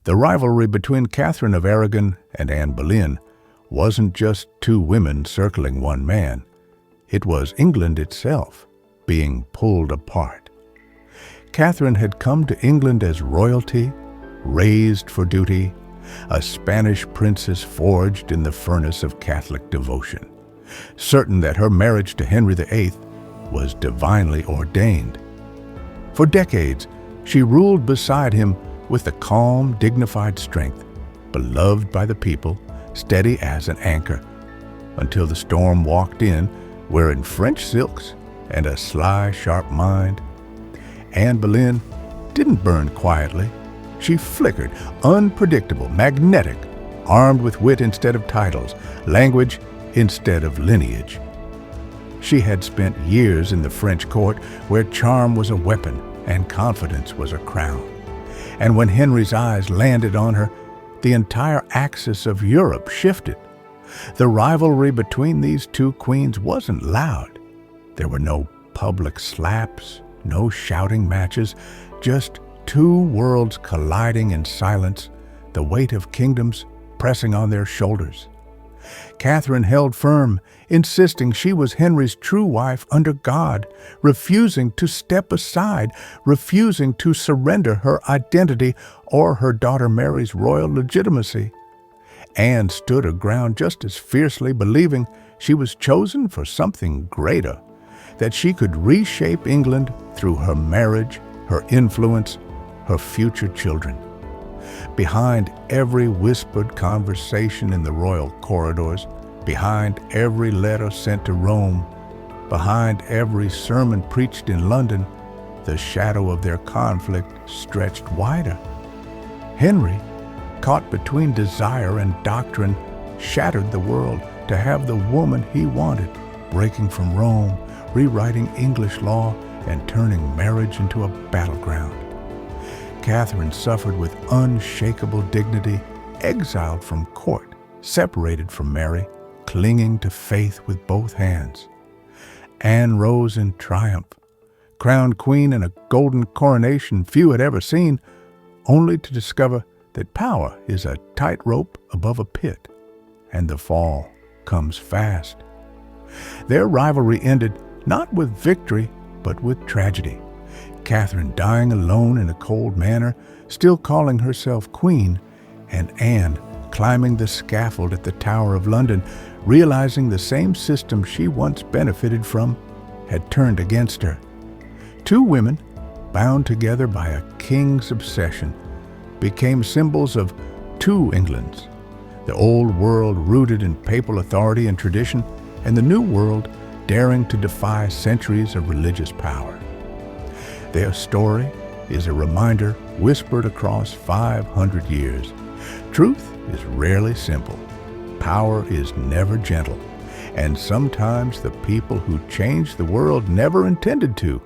The rivalry between Katherine of Aragon and Anne Boleyn wasn't just two women circling one man. It was England itself being pulled apart. Katherine had come to England as royalty, raised for duty, a Spanish princess forged in the furnace of Catholic devotion, certain that her marriage to Henry VIII was divinely ordained. For decades, she ruled beside him with a calm, dignified strength, beloved by the people, steady as an anchor, until the storm walked in, wearing French silks and a sly, sharp mind. Anne Boleyn didn't burn quietly. She flickered, unpredictable, magnetic, armed with wit instead of titles, language instead of lineage. She had spent years in the French court where charm was a weapon and confidence was a crown. And when Henry's eyes landed on her, the entire axis of Europe shifted. The rivalry between these two queens wasn't loud. There were no public slaps, no shouting matches, just two worlds colliding in silence, the weight of kingdoms pressing on their shoulders. Katherine held firm, insisting she was Henry's true wife under God, refusing to step aside, refusing to surrender her identity or her daughter Mary's royal legitimacy. Anne stood her ground just as fiercely, believing she was chosen for something greater, that she could reshape England through her marriage, her influence, her future children. Behind every whispered conversation in the royal corridors, behind every letter sent to Rome, behind every sermon preached in London, the shadow of their conflict stretched wider. Henry, caught between desire and doctrine, shattered the world to have the woman he wanted, breaking from Rome, rewriting English law, and turning marriage into a battleground. Katherine suffered with unshakable dignity, exiled from court, separated from Mary, clinging to faith with both hands. Anne rose in triumph, crowned queen in a golden coronation few had ever seen, only to discover that power is a tightrope above a pit, and the fall comes fast. Their rivalry ended not with victory, but with tragedy. Katherine dying alone in a cold manor, still calling herself queen, and Anne climbing the scaffold at the Tower of London, realizing the same system she once benefited from had turned against her. Two women, bound together by a king's obsession, became symbols of two Englands, the old world rooted in papal authority and tradition, and the new world daring to defy centuries of religious power. Their story is a reminder whispered across 500 years. Truth is rarely simple. Power is never gentle. And sometimes the people who change the world never intended to.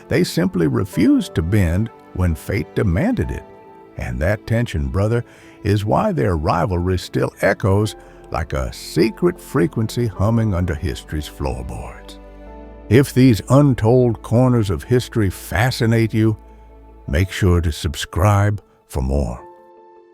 They simply refused to bend when fate demanded it. And that tension, brother, is why their rivalry still echoes like a secret frequency humming under history's floorboards. If these untold corners of history fascinate you, make sure to subscribe for more.